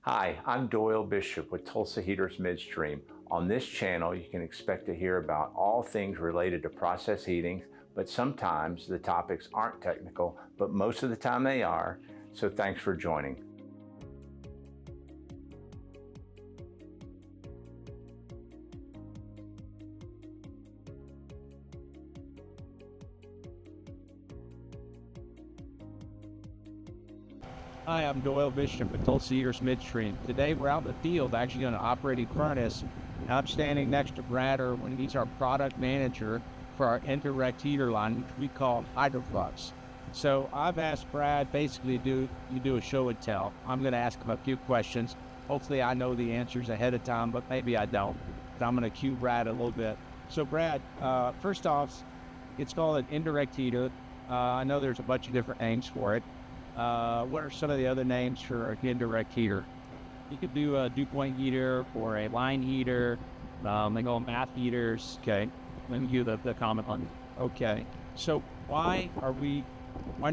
Hi, I'm Doyle Bishop with Tulsa Heaters Midstream. On this channel, you can expect to hear about all things related to process heating, but sometimes the topics aren't technical, but most of the time they are, so thanks for joining. Hi, I'm Doyle Bishop at Tulsa Heaters Midstream. Today we're out in the field actually on an operating furnace. I'm standing next to Brad Irwin. He's our product manager for our indirect heater line, which we call Hydroflux. So I've asked Brad basically do a show and tell. I'm going to ask him a few questions. Hopefully I know the answers ahead of time, but maybe I don't. But I'm going to cue Brad a little bit. So Brad, first off, it's called an indirect heater. I know there's a bunch of different names for it. What are some of the other names for an indirect heater? You could do a dew point heater or a line heater. They call them bath heaters. Okay. Let me give the comment on. Okay. So why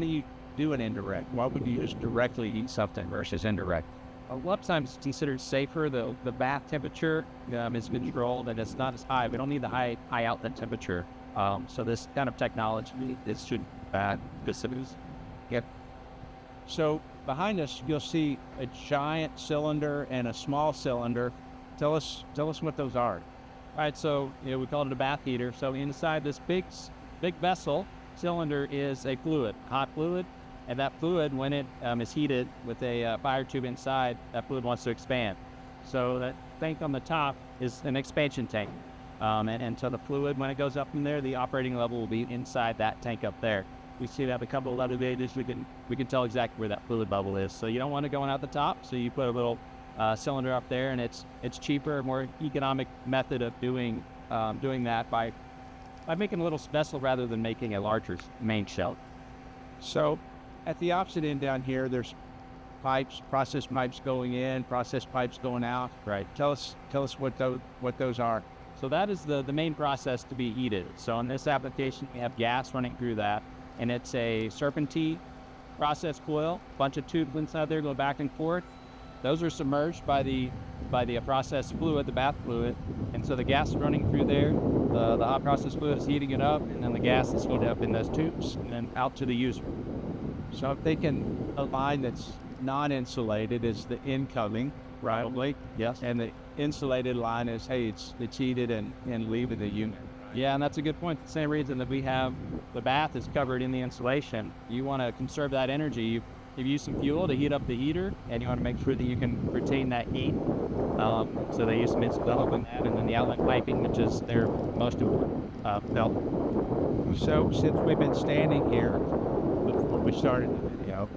do you do an indirect? Why would you just directly heat something versus indirect? A lot of times it's considered safer. The bath temperature is controlled and it's not as high. We don't need the high outlet temperature. So this kind of technology, this should specifics. Yep. So behind us, you'll see a giant cylinder and a small cylinder. Tell us what those are. All right, so we call it a bath heater. So inside this big vessel cylinder is a fluid, hot fluid, and that fluid, when it is heated with a fire tube inside, that fluid wants to expand. So that tank on the top is an expansion tank, and so the fluid, when it goes up in there, the operating level will be inside that tank up there. We see that a couple of elevators, we can tell exactly where that fluid bubble is. So you don't want it going out the top, so you put a little cylinder up there, and it's cheaper, more economic method of doing that by making a little vessel rather than making a larger main shell. So at the opposite end down here, there's pipes, process pipes going in, process pipes going out. Right. Tell us what those are. So that is the main process to be heated. So in this application, we have gas running through that. And it's a serpentine process coil, bunch of tubes inside there go back and forth. Those are submerged by the process fluid, the bath fluid, and so the gas is running through there. The hot process fluid is heating it up, and then the gas is heated up in those tubes and then out to the user. So I'm thinking a line that's non-insulated is the incoming, right? Yes. And the insulated line is, hey, it's heated and leaving the unit. Yeah, and that's a good point. The same reason that we have the bath is covered in the insulation. You want to conserve that energy. You've used some fuel to heat up the heater, and you want to make sure that you can retain that heat. So they use some insulation that, and then the outlet piping, which is their most important belt. So since we've been standing here before we started the video,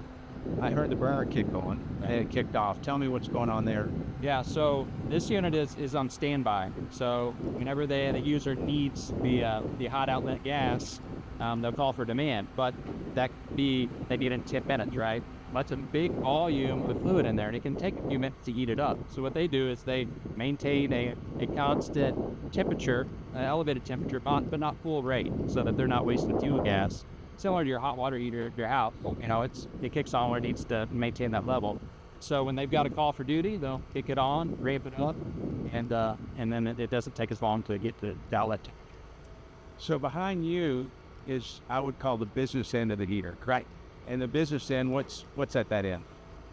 I heard the burner kick on, and it kicked off. Tell me what's going on there. Yeah, so this unit is on standby. So whenever the user needs the hot outlet gas, they'll call for demand. But that could be, they need it in 10 minutes, right? That's a big volume of fluid in there, and it can take a few minutes to heat it up. So what they do is they maintain a constant temperature, elevated temperature, but not full rate, so that they're not wasting fuel gas. Similar to your hot water heater at your house, it kicks on where it needs to maintain that level. So when they've got a call for duty, they'll kick it on, ramp it up, and then it doesn't take as long to get to the outlet. So behind you is, I would call, the business end of the heater, right? And the business end, what's at that end?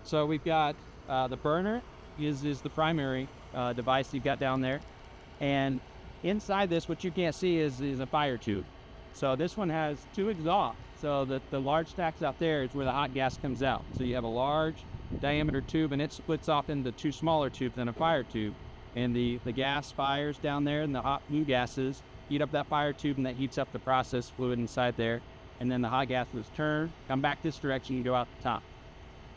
So we've got the burner is the primary device you've got down there, and inside this, what you can't see is a fire tube. So this one has two exhausts. So the large stacks out there is where the hot gas comes out. So you have a large diameter tube, and it splits off into two smaller tubes and a fire tube. And the gas fires down there, and the hot flue gases heat up that fire tube, and that heats up the process fluid inside there. And then the hot gases turn, come back this direction, you go out the top.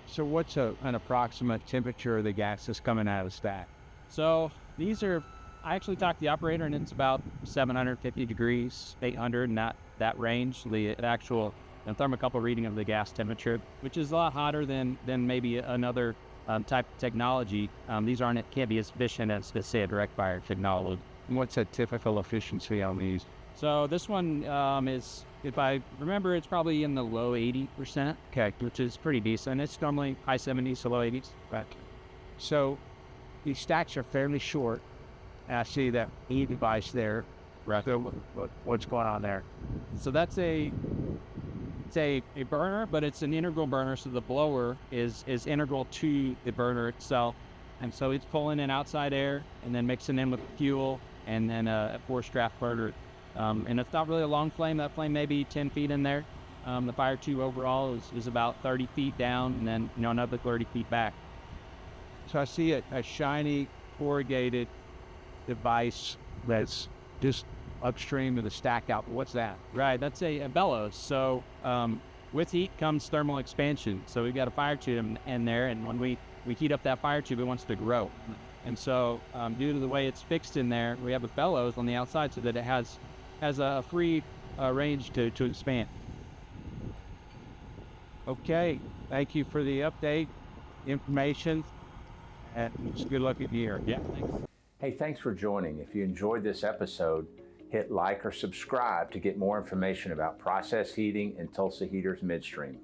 So what's an approximate temperature of the gases coming out of the stack? So these are, I actually talked to the operator, and it's about 750 degrees, 800, and that range, the actual thermocouple reading of the gas temperature, which is a lot hotter than maybe another type of technology. These can't be as efficient as, say, a direct fire technology. And what's a typical efficiency on these? So this one is, if I remember, it's probably in the low 80%, Okay. which is pretty decent. It's normally high 70s to low 80s. Right. So these stacks are fairly short. And I see that E device there. Right. So what's going on there? So it's a burner, but it's an integral burner. So the blower is integral to the burner itself. And so it's pulling in outside air and then mixing in with fuel and then a forced draft burner. And it's not really a long flame. That flame may be 10 feet in there. The fire tube overall is about 30 feet down and then another 30 feet back. So I see a shiny corrugated device that's just upstream of the stack out. What's that? Right, that's a bellows. So with heat comes thermal expansion. So we've got a fire tube in there, and when we heat up that fire tube, it wants to grow. And so due to the way it's fixed in there, we have a bellows on the outside so that it has a free range to expand. Okay, thank you for the update, information, and good luck at the year. Yeah, thanks. Hey, thanks for joining. If you enjoyed this episode, hit like or subscribe to get more information about process heating and Tulsa Heaters Midstream.